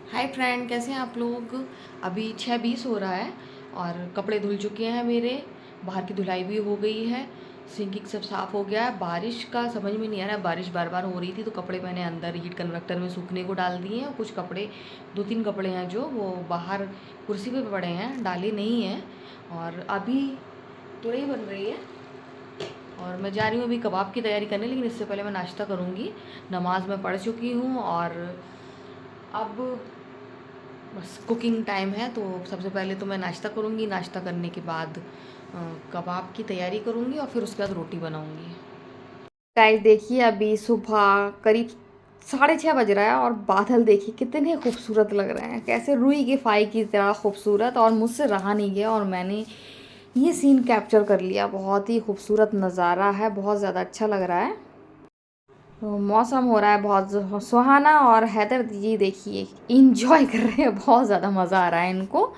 Hi friend, कैसे हैं आप लोग। अभी 6:20 हो रहा है और कपड़े धुल चुके हैं मेरे। बाहर की धुलाई भी हो गई है, सिंकिंग सब साफ़ हो गया है। बारिश का समझ में नहीं आ रहा है, बारिश बार बार हो रही थी तो कपड़े मैंने अंदर हीट कन्वर्टर में सूखने को डाल दिए हैं। कुछ कपड़े, 2-3 कपड़े हैं जो वो बाहर कुर्सी पे पड़े हैं, डाले नहीं हैं। और अभी तुरई बन रही है और मैं जा रही हूँ अभी कबाब की तैयारी करने, लेकिन इससे पहले मैं नाश्ता करूँगी। नमाज मैं पढ़ चुकी हूँ और अब बस कुकिंग टाइम है। तो सबसे पहले तो मैं नाश्ता करूँगी, नाश्ता करने के बाद कबाब की तैयारी करूँगी और फिर उसके बाद रोटी बनाऊँगी। गाइस देखिए, अभी सुबह करीब 6:30 बज रहा है और बादल देखिए कितने खूबसूरत लग रहे हैं, कैसे रुई के फाई की तरह खूबसूरत। और मुझसे रहा नहीं गया और मैंने ये सीन कैप्चर कर लिया। बहुत ही खूबसूरत नज़ारा है, बहुत ज़्यादा अच्छा लग रहा है। तो मौसम हो रहा है बहुत सुहाना और हैदर जी देखिए इंजॉय कर रहे हैं, बहुत ज़्यादा मज़ा आ रहा है इनको।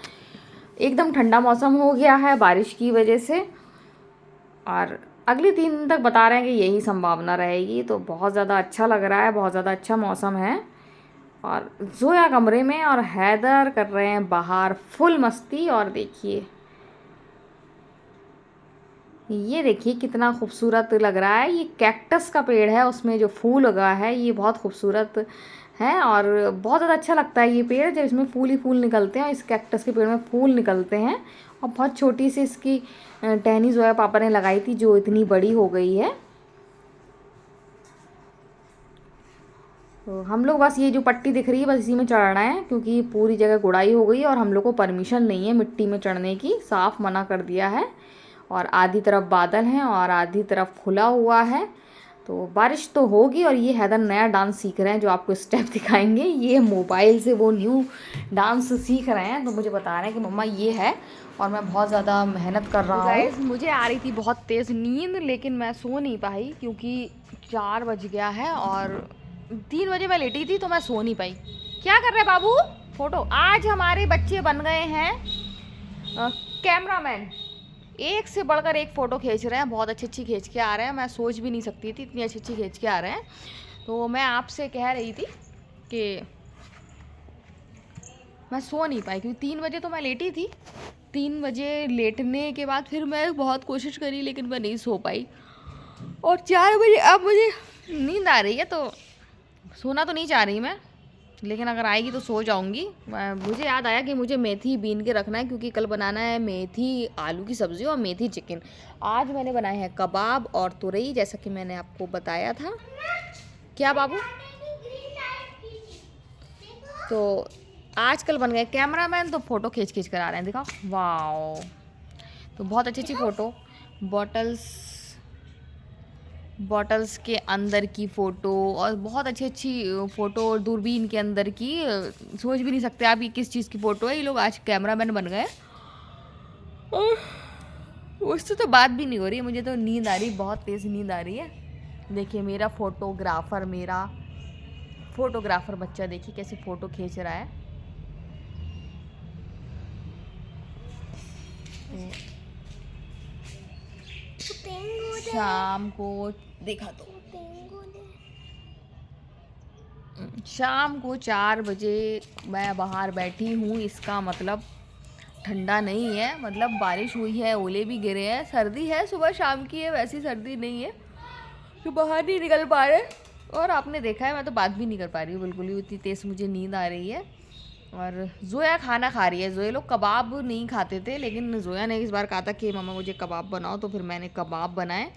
एकदम ठंडा मौसम हो गया है बारिश की वजह से और अगले 3 दिन तक बता रहे हैं कि यही संभावना रहेगी। तो बहुत ज़्यादा अच्छा लग रहा है, बहुत ज़्यादा अच्छा मौसम है। और जोया कमरे में और हैदर कर रहे हैं बाहर फुल मस्ती। और देखिए, ये देखिए कितना खूबसूरत लग रहा है। ये कैक्टस का पेड़ है, उसमें जो फूल लगा है ये बहुत खूबसूरत है और बहुत ज़्यादा अच्छा लगता है ये पेड़ जब इसमें फूल ही फूल निकलते हैं। और इस कैक्टस के पेड़ में फूल निकलते हैं और बहुत छोटी सी इसकी टहनी जो है पापा ने लगाई थी, जो इतनी बड़ी हो गई है। तो हम लोग बस ये जो पट्टी दिख रही है बस इसी में चढ़ना है, क्योंकि पूरी जगह गुड़ाई हो गई है और हम लोग को परमिशन नहीं है मिट्टी में चढ़ने की, साफ मना कर दिया है। और आधी तरफ बादल हैं और आधी तरफ खुला हुआ है। तो बारिश तो होगी। और ये हैदर नया डांस सीख रहे हैं जो आपको स्टेप दिखाएंगे। ये मोबाइल से वो न्यू डांस सीख रहे हैं, तो मुझे बता रहे हैं कि मम्मा ये है और मैं बहुत ज़्यादा मेहनत कर रहा हूँ। मुझे आ रही थी बहुत तेज़ नींद, लेकिन मैं सो नहीं पाई क्योंकि 4 बज गया है और 3 बजे मैं लेटी थी तो मैं सो नहीं पाई। क्या कर रहे बाबू? फोटो। आज हमारे बच्चे बन गए हैं कैमरामैन। एक से बढ़कर एक फ़ोटो खींच रहे हैं, बहुत अच्छी अच्छी खींच के आ रहे हैं। मैं सोच भी नहीं सकती थी इतनी अच्छी अच्छी खींच के आ रहे हैं। तो मैं आपसे कह रही थी कि मैं सो नहीं पाई क्योंकि 3 बजे तो मैं लेटी थी। 3 बजे लेटने के बाद फिर मैं बहुत कोशिश करी लेकिन मैं नहीं सो पाई। और 4 बजे अब मुझे नींद आ रही है, तो सोना तो नहीं चाह रही मैं, लेकिन अगर आएगी तो सो जाऊंगी। मुझे याद आया कि मुझे मेथी बीन के रखना है क्योंकि कल बनाना है मेथी आलू की सब्ज़ी और मेथी चिकन। आज मैंने बनाए हैं कबाब और तुरई, जैसा कि मैंने आपको बताया था। क्या बाबू? तो आजकल बन गए कैमरामैन, तो फ़ोटो खींच खींच कर आ रहे हैं, दिखाओ। वाओ, तो बहुत अच्छी अच्छी फ़ोटो। बॉटल्स बॉटल्स के अंदर की फ़ोटो और बहुत अच्छी अच्छी फ़ोटो और दूरबीन के अंदर की। सोच भी नहीं सकते आप ये किस चीज़ की फ़ोटो है। ये लोग आज कैमरामैन बन गए। उससे तो बात भी नहीं हो रही है, मुझे तो नींद आ रही, बहुत तेज़ नींद आ रही है। देखिए मेरा फ़ोटोग्राफ़र बच्चा देखिए कैसे फ़ोटो खींच रहा है। शाम को देखा तो शाम को 4 बजे मैं बाहर बैठी हूँ। इसका मतलब ठंडा नहीं है, मतलब बारिश हुई है, ओले भी गिरे हैं, सर्दी है सुबह शाम की है, वैसी सर्दी नहीं है तो बाहर नहीं निकल पा रहे। और आपने देखा है मैं तो बात भी नहीं कर पा रही हूँ बिल्कुल ही, इतनी तेज़ मुझे नींद आ रही है। और जोया खाना खा रही है। जोया लोग कबाब नहीं खाते थे, लेकिन जोया ने इस बार कहा था कि मम्मा मुझे कबाब बनाओ, तो फिर मैंने कबाब बनाए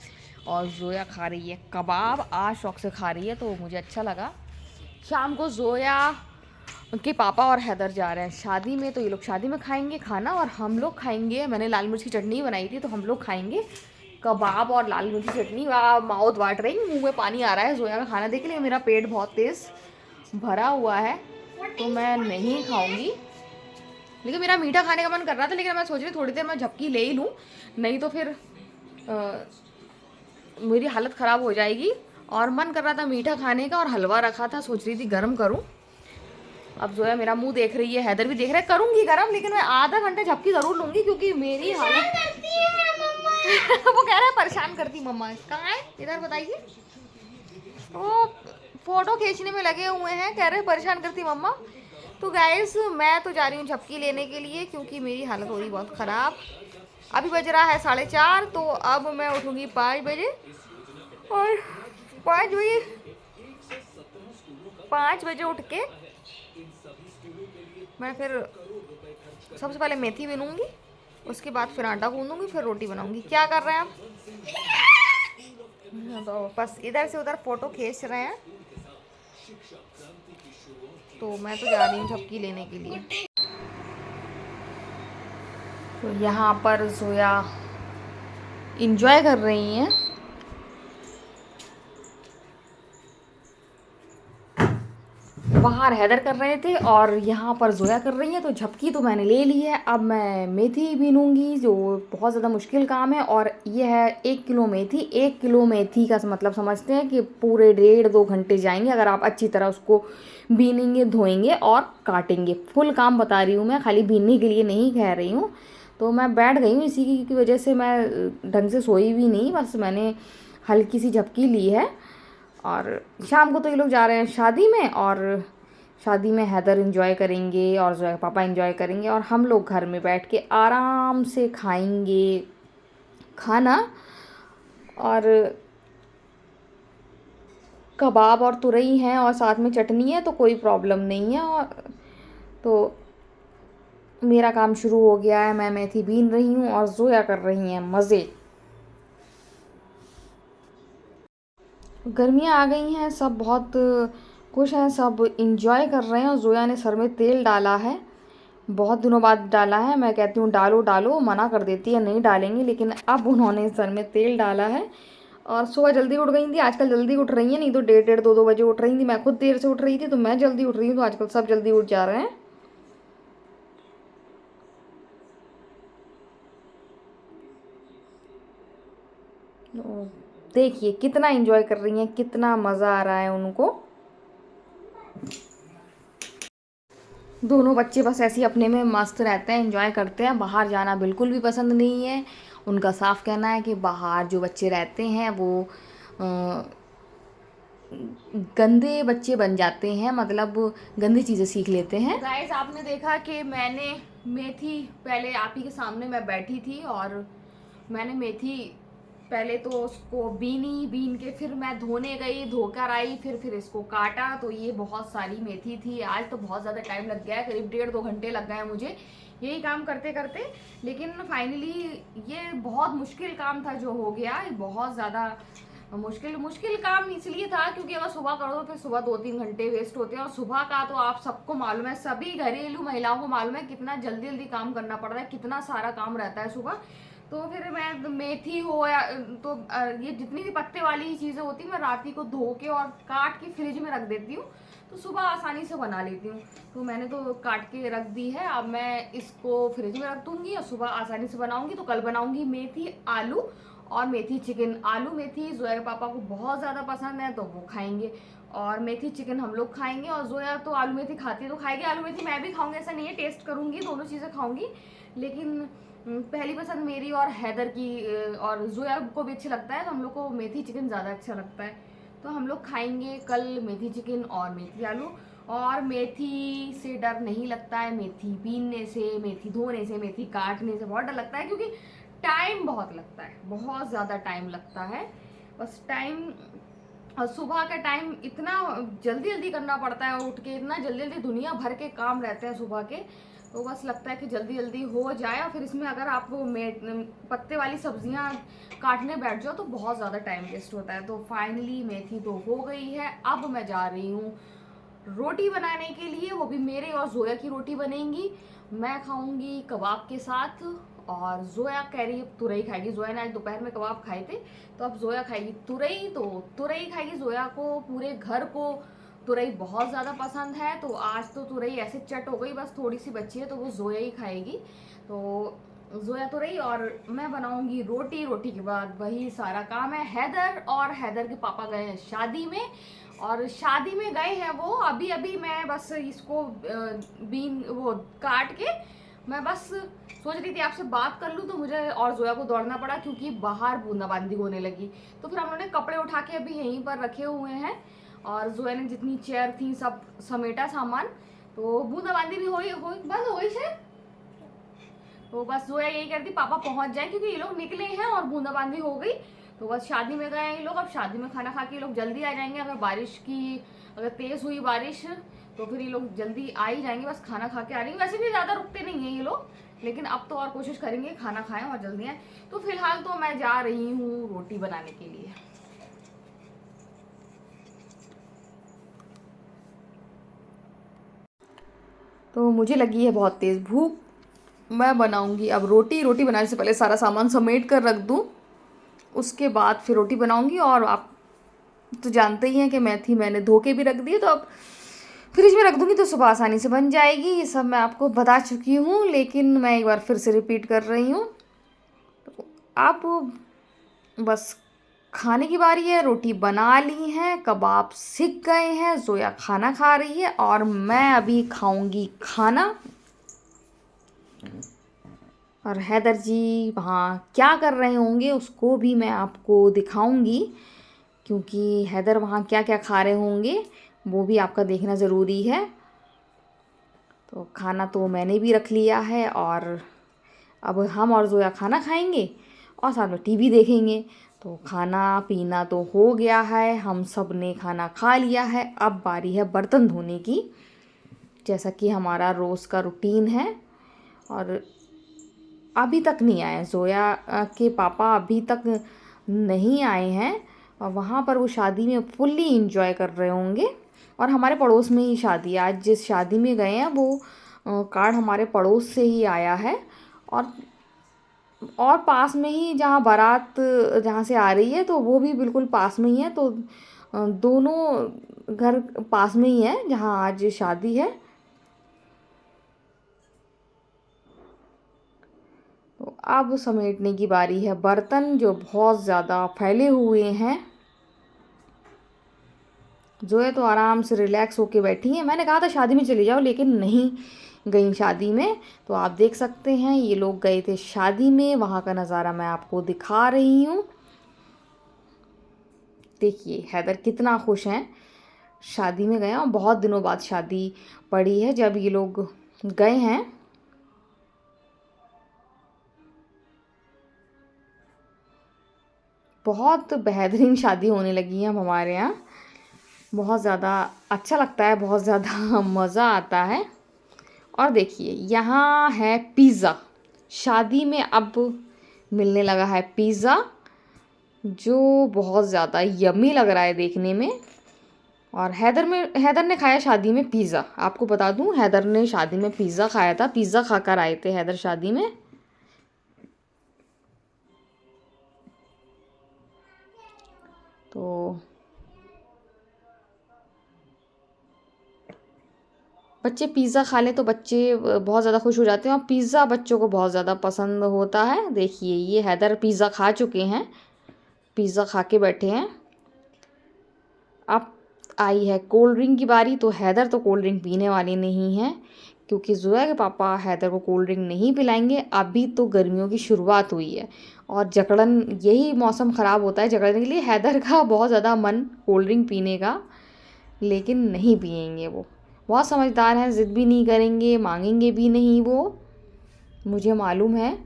और जोया खा रही है कबाब। आज शौक से खा रही है तो मुझे अच्छा लगा। शाम को जोया के पापा और हैदर जा रहे हैं शादी में, तो ये लोग शादी में खाएंगे खाना और हम लोग खाएंगे। मैंने लाल मिर्च की चटनी बनाई थी तो हम लोग खाएंगे कबाब और लाल मिर्च की चटनी। माउथ वाट रही, मुंह में पानी आ रहा है जोया का खाना देख लिया। मेरा पेट बहुत तेज़ भरा हुआ है तो मैं नहीं खाऊंगी, लेकिन मेरा मीठा खाने का मन कर रहा था। लेकिन मैं सोच रही थोड़ी देर मैं झपकी ले ही लूँ, नहीं तो फिर मेरी हालत ख़राब हो जाएगी। और मन कर रहा था मीठा खाने का और हलवा रखा था, सोच रही थी गर्म करूँ। अब जो है मेरा मुंह देख रही है, हैदर भी देख रहा है, करूँगी गर्म, लेकिन मैं आधा घंटे झपकी ज़रूर लूँगी क्योंकि मेरी हालत वो कह रहा है परेशान करती मम्मा। कहाँ है इधर बताइए। वो फ़ोटो खींचने में लगे हुए हैं, कह रहे हैं परेशान करती मम्मा। तो गाइस मैं तो जा रही हूँ झपकी लेने के लिए क्योंकि मेरी हालत हो रही बहुत ख़राब। अभी बज रहा है 4:30, तो अब मैं उठूँगी 5 बजे। और 5 बजे 5 बजे उठ के मैं फिर सबसे पहले मेथी बिनूंगी, उसके बाद फिर आटा गूंदूंगी, फिर रोटी बनाऊंगी। क्या कर रहे हैं आप? तो बस इधर से उधर फ़ोटो खींच रहे हैं। तो मैं तो जा रही हूँ झपकी लेने के लिए। तो यहाँ पर जोया इंजॉय कर रही हैं। बाहर हैदर कर रहे थे और यहाँ पर जोया कर रही है। तो झपकी तो मैंने ले ली है, अब मैं मेथी बीनूंगी, जो बहुत ज़्यादा मुश्किल काम है। और ये है 1 किलो मेथी। 1 किलो मेथी का मतलब समझते हैं कि पूरे 1.5-2 घंटे जाएंगे अगर आप अच्छी तरह उसको बीनेंगे, धोएंगे और काटेंगे। फुल काम बता रही हूँ मैं, खाली बीनने के लिए नहीं कह रही हूँ। तो मैं बैठ गई हूँ, इसी की वजह से मैं ढंग से सोई भी नहीं, बस मैंने हल्की सी झपकी ली है। और शाम को तो ये लोग जा रहे हैं शादी में, और शादी में हैदर एंजॉय करेंगे और जो है पापा एंजॉय करेंगे, और हम लोग घर में बैठ के आराम से खाएंगे खाना। और कबाब और तुरई हैं और साथ में चटनी है, तो कोई प्रॉब्लम नहीं है। और तो मेरा काम शुरू हो गया है, मैं मेथी बीन रही हूँ और जोया कर रही हैं मज़े। गर्मियाँ आ गई हैं, सब बहुत खुश हैं, सब इंजॉय कर रहे हैं। और जोया ने सर में तेल डाला है, बहुत दिनों बाद डाला है। मैं कहती हूँ डालो डालो, मना कर देती है नहीं डालेंगे, लेकिन अब उन्होंने सर में तेल डाला है। और सुबह जल्दी उठ गई थी, आजकल जल्दी उठ रही हैं, नहीं तो 1:30-2 बजे उठ रही थी। मैं खुद देर से उठ रही थी, तो मैं जल्दी उठ रही हूँ, तो आजकल सब जल्दी उठ जा रहे हैं। तो देखिए कितना एंजॉय कर रही हैं, कितना मज़ा आ रहा है उनको। दोनों बच्चे बस ऐसे ही अपने में मस्त रहते हैं, एंजॉय करते हैं, बाहर जाना बिल्कुल भी पसंद नहीं है। उनका साफ कहना है कि बाहर जो बच्चे रहते हैं वो गंदे बच्चे बन जाते हैं, मतलब गंदी चीज़ें सीख लेते हैं। गाइस आपने देखा कि मैंने मेथी पहले आप ही के सामने मैं बैठी थी, और मैंने मेथी पहले तो उसको बीन के फिर मैं धोने गई, धोकर आई, फिर इसको काटा। तो ये बहुत सारी मेथी थी। आज तो बहुत ज़्यादा टाइम लग गया है, करीब 1.5-2 घंटे लग गए मुझे यही काम करते करते। लेकिन फाइनली ये बहुत मुश्किल काम था जो हो गया। बहुत ज़्यादा मुश्किल काम इसलिए था क्योंकि अगर सुबह करो तो फिर सुबह 2-3 घंटे वेस्ट होते हैं। और सुबह का तो आप सबको मालूम है, सभी घरेलू महिलाओं को मालूम है कितना जल्दी जल्दी काम करना पड़ता है, कितना सारा काम रहता है सुबह। तो फिर मैं मेथी हो या तो ये जितनी भी पत्ते वाली चीज़ें होती हैं मैं रात ही को धो के और काट के फ्रिज में रख देती हूँ, तो सुबह आसानी से बना लेती हूँ। तो मैंने तो काट के रख दी है, अब मैं इसको फ्रिज में रख दूँगी और सुबह आसानी से बनाऊँगी। तो कल बनाऊँगी मेथी आलू और मेथी चिकन। आलू मेथी जोया के पापा को बहुत ज़्यादा पसंद है, तो वो खाएंगे, और मेथी चिकन हम लोग खाएंगे। और जोया तो आलू मेथी खाती है तो खाएगी, आलू मेथी मैं भी खाऊंगी, ऐसा नहीं है, टेस्ट करूंगी, दोनों चीज़ें खाऊंगी। लेकिन पहली पसंद मेरी और हैदर की, और जोया को भी अच्छा लगता है, तो हम लोग को मेथी चिकन ज़्यादा अच्छा लगता है। तो हम लोग खाएंगे कल मेथी चिकन और मेथी आलू। और मेथी से डर नहीं लगता है, मेथी बीनने से, मेथी धोने से, मेथी काटने से बहुत डर लगता है, क्योंकि टाइम बहुत लगता है, बहुत ज़्यादा टाइम लगता है। बस टाइम, और सुबह का टाइम इतना जल्दी जल्दी करना पड़ता है, उठ के इतना जल्दी जल्दी दुनिया भर के काम रहते हैं सुबह के, तो बस लगता है कि जल्दी जल्दी हो जाए। और फिर इसमें अगर आप पत्ते वाली सब्जियां काटने बैठ जाओ तो बहुत ज़्यादा टाइम वेस्ट होता है। तो फाइनली मेथी तो हो गई है, अब मैं जा रही हूँ रोटी बनाने के लिए, वो भी मेरे और जोया की रोटी बनेंगी। मैं खाऊंगी कबाब के साथ, और जोया कह रही है तुरई खाएगी। जोया ने आज दोपहर में कबाब खाए थे, तो अब जोया खाएगी तुरई। तो तुरई खाएगी, जोया को पूरे घर को तुरई बहुत ज़्यादा पसंद है, तो आज तो तुरई ऐसे चट हो गई, बस थोड़ी सी बची है तो वो जोया ही खाएगी। तो जोया तुरई और मैं बनाऊंगी रोटी। रोटी के बाद वही सारा काम है। हैदर के पापा गए हैं शादी में, और शादी में गए हैं वो अभी अभी। मैं बस इसको बीन वो काट के मैं बस सोच रही थी आपसे बात कर लूँ, तो मुझे और जोया को दौड़ना पड़ा क्योंकि बाहर बूंदाबांदी होने लगी। तो फिर हम लोगों ने कपड़े उठा के अभी यहीं पर रखे हुए हैं, और जोया ने जितनी चेयर थी सब समेटा सामान, तो बूंदाबांदी भी हो बंद हो गई शायद। तो बस जोया यही करती पापा पहुंच जाए, क्योंकि ये लोग निकले हैं और बूंदाबांदी हो गई। तो बस शादी में गए हैं ये लोग, अब शादी में खाना खा के ये लोग जल्दी आ जाएंगे। अगर तेज हुई बारिश तो फिर ये लोग जल्दी आ ही जाएंगे, बस खाना खा के आ रही। वैसे भी ज़्यादा रुकते नहीं हैं ये लोग, लेकिन अब तो और कोशिश करेंगे खाना खाएं और जल्दी आए। तो फिलहाल तो मैं जा रही हूँ रोटी बनाने के लिए। तो मुझे लगी है बहुत तेज़ भूख, मैं बनाऊंगी अब रोटी। रोटी बनाने से पहले सारा सामान समेट कर रख दूँ, उसके बाद फिर रोटी बनाऊंगी। और आप तो जानते ही हैं कि मेथी मैंने धो के भी रख दी, तो अब फ्रिज में रख दूंगी तो सुबह आसानी से बन जाएगी। ये सब मैं आपको बता चुकी हूँ, लेकिन मैं एक बार फिर से रिपीट कर रही हूँ। तो आप बस खाने की बारी है। रोटी बना ली हैं, कबाब सिक गए हैं, जोया खाना खा रही है और मैं अभी खाऊंगी खाना। और हैदर जी वहाँ क्या कर रहे होंगे उसको भी मैं आपको दिखाऊंगी, क्योंकि हैदर वहाँ क्या क्या खा रहे होंगे वो भी आपका देखना ज़रूरी है। तो खाना तो मैंने भी रख लिया है और अब हम और जोया खाना खाएंगे और साथ में टीवी देखेंगे। तो खाना पीना तो हो गया है, हम सब ने खाना खा लिया है। अब बारी है बर्तन धोने की, जैसा कि हमारा रोज़ का रूटीन है। और अभी तक नहीं आए जोया के पापा, अभी तक नहीं आए हैं। और वहाँ पर वो शादी में फुल्ली इंजॉय कर रहे होंगे। और हमारे पड़ोस में ही शादी है, आज जिस शादी में गए हैं वो कार्ड हमारे पड़ोस से ही आया है। और पास में ही जहाँ बारात जहाँ से आ रही है तो वो भी बिल्कुल पास में ही है। तो दोनों घर पास में ही है जहाँ आज शादी है। तो अब समेटने की बारी है बर्तन जो बहुत ज़्यादा फैले हुए हैं। जो है तो आराम से रिलैक्स होके बैठी है। मैंने कहा था शादी में चली जाओ, लेकिन नहीं गई शादी में। तो आप देख सकते हैं ये लोग गए थे शादी में, वहाँ का नज़ारा मैं आपको दिखा रही हूँ। देखिए हैदर कितना खुश हैं, शादी में गए और बहुत दिनों बाद शादी पड़ी है जब ये लोग गए हैं। बहुत बेहतरीन शादी होने लगी है अब हमारे यहाँ, बहुत ज़्यादा अच्छा लगता है, बहुत ज़्यादा मज़ा आता है। और देखिए यहाँ है पिज़्ज़ा, शादी में अब मिलने लगा है पिज़्ज़ा, जो बहुत ज़्यादा यम्मी लग रहा है देखने में। और हैदर ने खाया शादी में पिज़्ज़ा। आपको बता दूँ हैदर ने शादी में पिज़्ज़ा खाया था, पिज़्ज़ा खाकर आए थे हैदर शादी में। तो बच्चे पिज़्ज़ा खा लें तो बच्चे बहुत ज़्यादा खुश हो जाते हैं और पिज़्ज़ा बच्चों को बहुत ज़्यादा पसंद होता है। देखिए ये हैदर पिज़्ज़ा खा चुके हैं, पिज़्ज़ा खा के बैठे हैं। अब आई है कोल्ड ड्रिंक की बारी। तो हैदर तो कोल्ड ड्रिंक पीने वाले नहीं हैं, क्योंकि जोया के पापा हैदर को कोल्ड ड्रिंक नहीं पिलाएंगे। अभी तो गर्मियों की शुरुआत हुई है और जकड़न, यही मौसम ख़राब होता है जकड़ने के लिए। हैदर का बहुत ज़्यादा मन कोल्ड ड्रिंक पीने का, लेकिन नहीं पियेंगे। वो बहुत समझदार हैं, ज़िद भी नहीं करेंगे, मांगेंगे भी नहीं, वो मुझे मालूम है।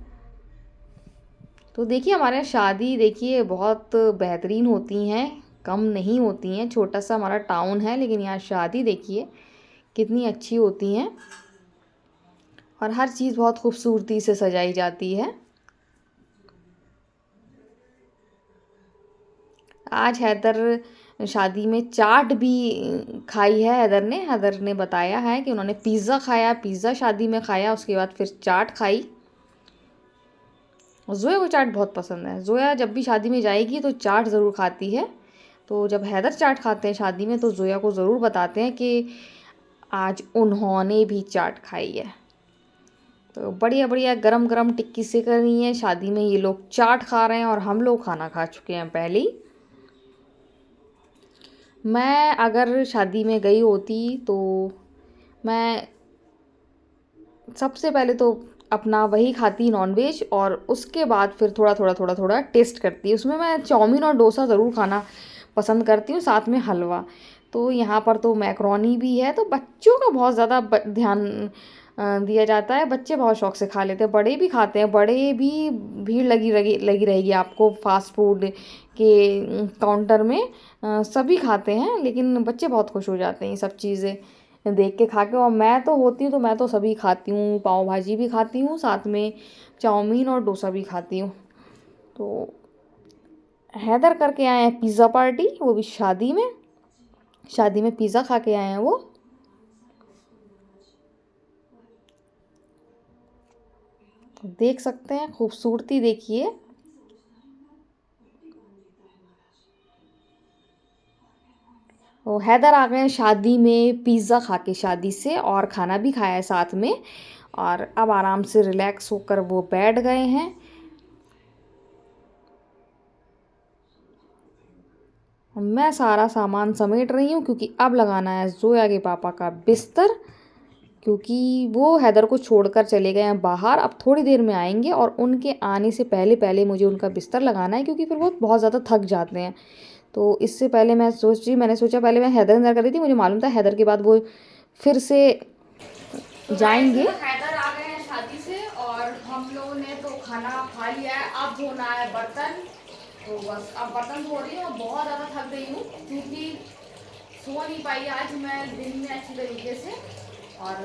तो देखिए हमारे यहाँ शादी देखिए बहुत बेहतरीन होती हैं, कम नहीं होती हैं। छोटा सा हमारा टाउन है, लेकिन यहाँ शादी देखिए कितनी अच्छी होती हैं और हर चीज़ बहुत खूबसूरती से सजाई जाती है। आज हैदर शादी में चाट भी खाई है। हैदर ने बताया है कि उन्होंने पिज़्ज़ा खाया, पिज़्ज़ा शादी में खाया, उसके बाद फिर चाट खाई। जोया को चाट बहुत पसंद है, जोया जब भी शादी में जाएगी तो चाट ज़रूर खाती है। तो जब हैदर चाट खाते हैं शादी में तो जोया को ज़रूर बताते हैं कि आज उन्होंने भी चाट खाई है। तो बढ़िया बढ़िया गरम गरम टिक्की से करनी है। शादी में ये लोग चाट खा रहे हैं और हम लोग खाना खा चुके हैं पहले ही। मैं अगर शादी में गई होती तो मैं सबसे पहले तो अपना वही खाती नॉनवेज, और उसके बाद फिर थोड़ा टेस्ट करती। उसमें मैं चाउमीन और डोसा ज़रूर खाना पसंद करती हूँ, साथ में हलवा। तो यहाँ पर तो मैक्रोनी भी है, तो बच्चों का बहुत ज़्यादा ध्यान दिया जाता है। बच्चे बहुत शौक से खा लेते हैं, बड़े भी खाते हैं, बड़े भी भीड़ लगी रहेगी आपको फास्ट फूड के काउंटर में। सभी खाते हैं, लेकिन बच्चे बहुत खुश हो जाते हैं ये सब चीज़ें देख के खा के। और मैं तो होती हूँ तो मैं तो सभी खाती हूँ, पाव भाजी भी खाती हूँ, साथ में चाउमीन और डोसा भी खाती हूँ। तो हैदर करके आए हैं पिज़्ज़ा पार्टी, वो भी शादी में पिज़्ज़ा खा के आए हैं वो। देख सकते हैं खूबसूरती, देखिए। वो हैदर आ गए हैं शादी में पिज़्ज़ा खा के, शादी से, और खाना भी खाया है साथ में, और अब आराम से रिलैक्स होकर वो बैठ गए हैं। मैं सारा सामान समेट रही हूँ क्योंकि अब लगाना है जोया के पापा का बिस्तर, क्योंकि वो हैदर को छोड़कर चले गए हैं बाहर, अब थोड़ी देर में आएंगे और उनके आने से पहले पहले मुझे उनका बिस्तर लगाना है, क्योंकि फिर वो बहुत ज़्यादा थक जाते हैं। तो इससे पहले मैंने सोचा पहले मैं हैदर इंतज़ार कर रही थी, मुझे मालूम था हैदर के बाद वो फिर से जाएंगे। हैदर आ गए हैं शादी से और हम लोगों ने तो खाना खा लिया है, अब धोना है बर्तन। तो बस अब बर्तन धो रही हूँ, बहुत ज़्यादा थक गई हूँ क्योंकि सो नहीं पाई आज मैं दिन में अच्छी तरीके से, और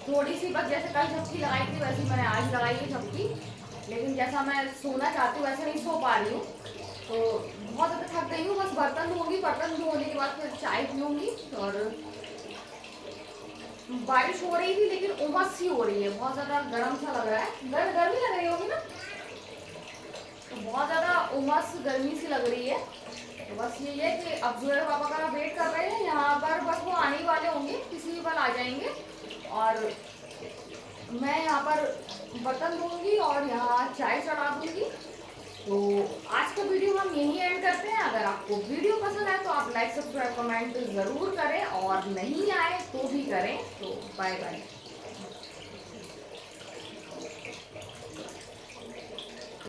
थोड़ी सी बस जैसे कल झपकी लगाई थी वैसे मैंने आज लगाई है झपकी, लेकिन जैसा मैं सोना चाहती हूँ वैसे नहीं सो पा रही हूँ। तो बहुत ज़्यादा थक गई हूँ, बस बर्तन धोऊंगी, बर्तन धोने के बाद फिर चाय पीऊँगी। और बारिश हो रही थी लेकिन उमस सी हो रही है, बहुत ज़्यादा गर्म सा लग रहा है, गर्मी लग रही होगी ना, तो बहुत ज़्यादा उमस गर्मी सी लग रही है। तो बस ये है कि अब जोया पापा का वेट कर रहे हैं यहाँ पर, बस वो आने ही वाले होंगे, किसी भी पल आ जाएंगे, और मैं यहाँ पर बर्तन धोऊंगी और यहाँ चाय चढ़ा दूंगी। तो आज का वीडियो हम यहीं एंड करते हैं। अगर आपको वीडियो पसंद आए तो आप लाइक सब्सक्राइब कमेंट ज़रूर करें, और नहीं आए तो भी करें। तो बाय बाय।